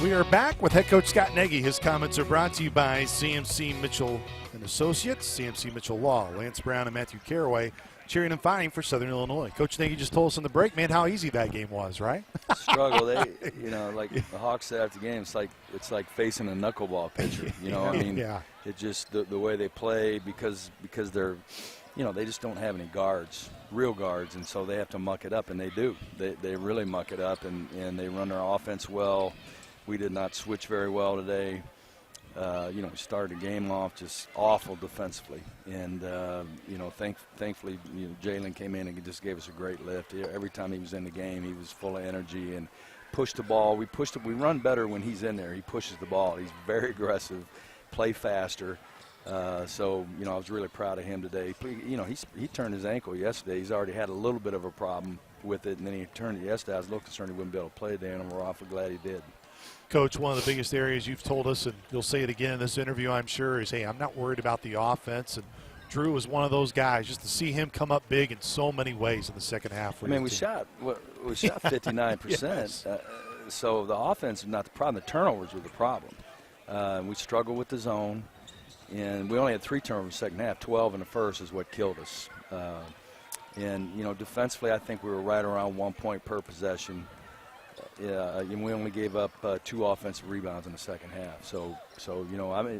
We are back with head coach Scott Nagy. His comments are brought to you by CMC Mitchell and Associates, CMC Mitchell Law, Lance Brown and Matthew Caraway, cheering and fighting for Southern Illinois. Coach Nagy just told us on the break, man, how easy that game was, right? Struggle. They, like the Hawks said after the game, it's like facing a knuckleball pitcher. It just the way they play because they're, they just don't have any guards, real guards, and so they have to muck it up, and they do. They really muck it up, and they run their offense well. We did not switch very well today. We started the game off just awful defensively. And, thankfully, Jalen came in and just gave us a great lift. Every time he was in the game, he was full of energy and pushed the ball. We run better when he's in there. He pushes the ball. He's very aggressive, play faster. I was really proud of him today. He turned his ankle yesterday. He's already had a little bit of a problem with it, and then he turned it yesterday. I was a little concerned he wouldn't be able to play today, and we're awfully glad he did. Coach, one of the biggest areas you've told us, and you'll say it again in this interview, I'm sure, is, hey, I'm not worried about the offense. And Drew was one of those guys, just to see him come up big in so many ways in the second half. We shot 59%. Yes. So the offense is not the problem. The turnovers were the problem. We struggled with the zone, and we only had 3 turnovers in the second half. 12 in the first is what killed us. Defensively, I think we were right around 1 point per possession. We only gave up 2 offensive rebounds in the second half.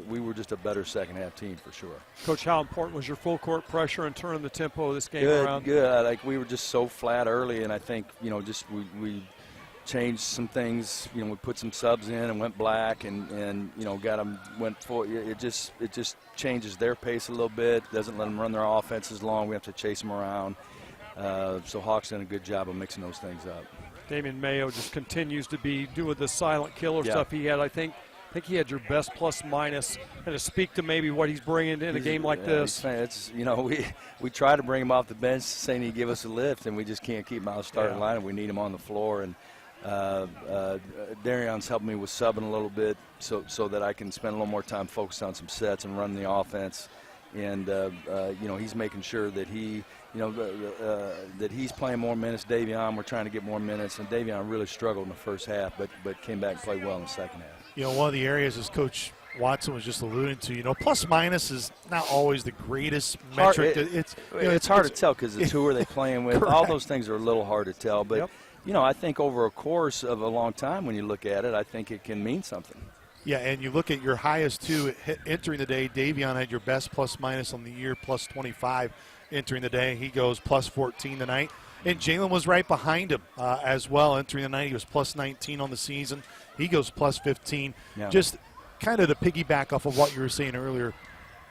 We were just a better second half team for sure. Coach, how important was your full court pressure and turning the tempo of this game around? Good. We were just so flat early, and I think we changed some things. We put some subs in and went black, and got them went for it. Just changes their pace a little bit. Doesn't let them run their offenses long. We have to chase them around. So Hawks done a good job of mixing those things up. Damian Mayo just continues to be doing the silent killer stuff he had. I think he had your best plus minus, and to speak to maybe what he's bringing in a game like this. We try to bring him off the bench, saying he'd give us a lift, and we just can't keep him out of the starting lineup. We need him on the floor, and Darion's helped me with subbing a little bit so that I can spend a little more time focused on some sets and running the offense. And he's making sure that that he's playing more minutes. Davion, we're trying to get more minutes, and Davion really struggled in the first half, but came back and played well in the second half. One of the areas, as Coach Watson was just alluding to, plus minus is not always the greatest metric. It's hard to tell because who are they playing with? All those things are a little hard to tell, but I think over a course of a long time, when you look at it, I think it can mean something. Yeah, and you look at your highest 2 entering the day. Davion had your best plus minus on the year, plus 25 entering the day. He goes plus 14 tonight. And Jalen was right behind him as well entering the night. He was plus 19 on the season. He goes plus 15. Yeah. Just kind of to piggyback off of what you were saying earlier,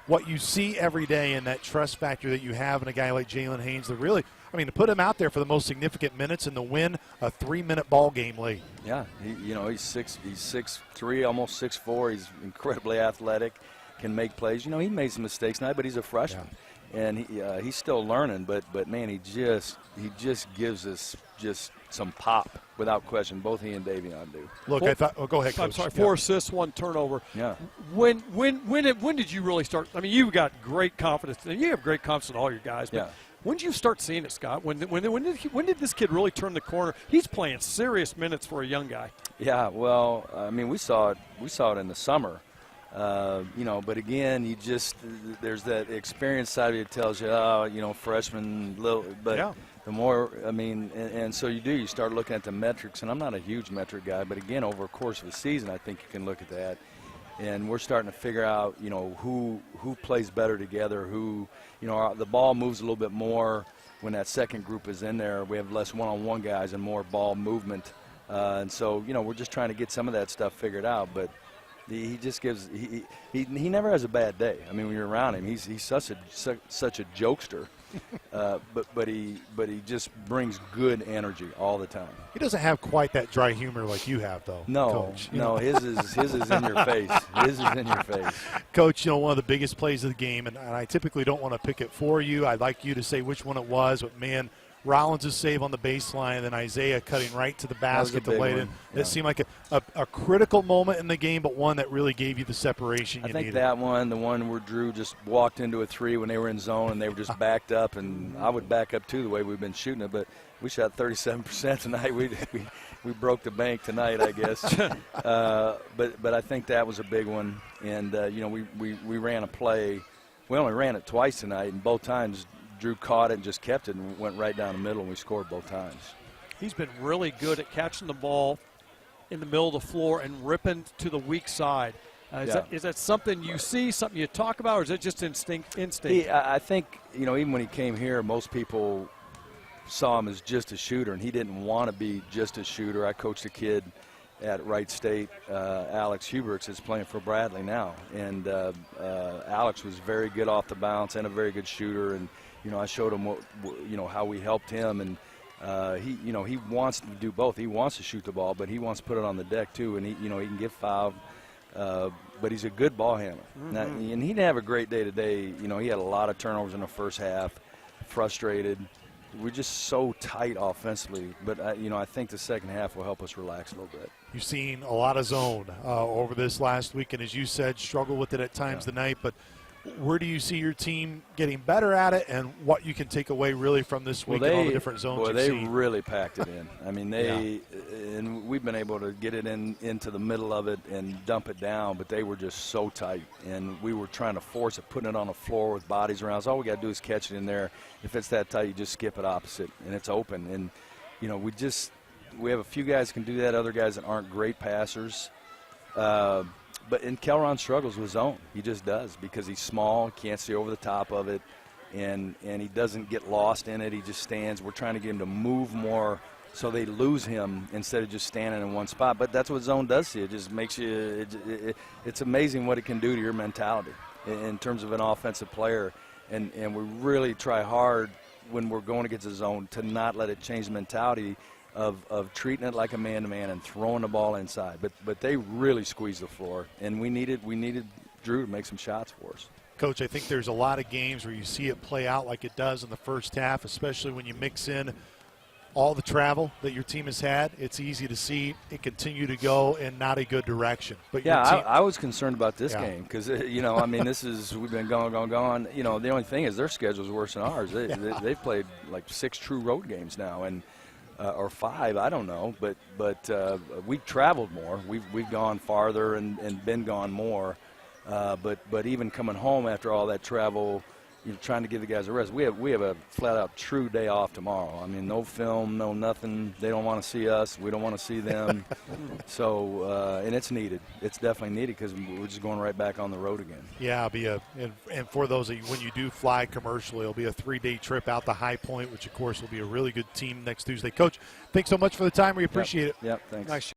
what you see every day and that trust factor that you have in a guy like Jalen Haynes, to put him out there for the most significant minutes and to win a 3-minute ball game late. Yeah, he's 6'3", almost 6'4". He's incredibly athletic, can make plays. He made some mistakes tonight, but he's a freshman, and he's still learning. But man, he just gives us just some pop without question. Both he and Davion do. Look, I thought. Oh, go ahead, Coach. I'm sorry. 4 assists, 1 turnover. Yeah. When did you really start? You got great confidence. You have great confidence in all your guys. But when did you start seeing it, Scott? When did this kid really turn the corner? He's playing serious minutes for a young guy. Yeah, well, we saw it in the summer, but again, there's that experience side of you that tells you, freshman, the more, and so you start looking at the metrics, and I'm not a huge metric guy, but again, over a course of a season, I think you can look at that. And we're starting to figure out, who plays better together, the ball moves a little bit more when that second group is in there. We have less one-on-one guys and more ball movement. And so, we're just trying to get some of that stuff figured out. But he just gives – he never has a bad day. When you're around him, he's such a jokester. But he just brings good energy all the time. He doesn't have quite that dry humor like you have, though. No, Coach. His is in your face. His is in your face. Coach, one of the biggest plays of the game, and I typically don't want to pick it for you. I'd like you to say which one it was, but man, Rollins' save on the baseline, and then Isaiah cutting right to the basket to lay it in. Yeah. It seemed like a critical moment in the game, but one that really gave you the separation you needed. I think that one, the one where Drew just walked into a three when they were in zone and they were just backed up, and I would back up too the way we've been shooting it, but we shot 37% tonight. We broke the bank tonight, I guess. But I think that was a big one, and we ran a play. We only ran it twice tonight, and both times Drew caught it and just kept it and went right down the middle, and we scored both times. He's been really good at catching the ball in the middle of the floor and ripping to the weak side. Is that something you see, something you talk about, or is it just instinct? I think, even when he came here, most people saw him as just a shooter, and he didn't want to be just a shooter. I coached a kid at Wright State, Alex Huberts, that's playing for Bradley now. And Alex was very good off the bounce and a very good shooter, and I showed him how we helped him, and he wants to do both. He wants to shoot the ball, but he wants to put it on the deck too, and he can get fouled, but he's a good ball handler. Mm-hmm. Now, and he didn't have a great day today. He had a lot of turnovers in the first half, frustrated. We're just so tight offensively, but I think the second half will help us relax a little bit. You've seen a lot of zone over this last week, and as you said, struggle with it at times tonight, but where do you see your team getting better at it, and what you can take away really from this week and all the different zones you've seen? They really packed it in. I mean, and we've been able to get it into the middle of it and dump it down, but they were just so tight, and we were trying to force it, putting it on the floor with bodies around. So all we got to do is catch it in there. If it's that tight, you just skip it opposite, and it's open. And we have a few guys can do that, other guys that aren't great passers. But Kelron struggles with zone. He just does, because he's small, can't see over the top of it, and he doesn't get lost in it. He just stands. We're trying to get him to move more so they lose him instead of just standing in one spot. But that's what zone does to you. It just makes you it's amazing what it can do to your mentality in terms of an offensive player. And we really try hard when we're going against a zone to not let it change the mentality of treating it like a man-to-man and throwing the ball inside. But they really squeezed the floor, and we needed Drew to make some shots for us. Coach, I think there's a lot of games where you see it play out like it does in the first half, especially when you mix in all the travel that your team has had. It's easy to see it continue to go in not a good direction. But I was concerned about this game because, I mean, we've been going. The only thing is their schedule is worse than ours. They've played like 6 true road games now, and or 5, I don't know. But we've traveled more. We've gone farther and been gone more. But even coming home after all that travel, trying to give the guys a rest. We have a flat-out true day off tomorrow. I mean, no film, no nothing. They don't want to see us. We don't want to see them. So, and it's needed. It's definitely needed because we're just going right back on the road again. Yeah, it'll be and for those of you, when you do fly commercially, it'll be a 3-day trip out to High Point, which, of course, will be a really good team next Tuesday. Coach, thanks so much for the time. We appreciate it. Yep, thanks. Nice.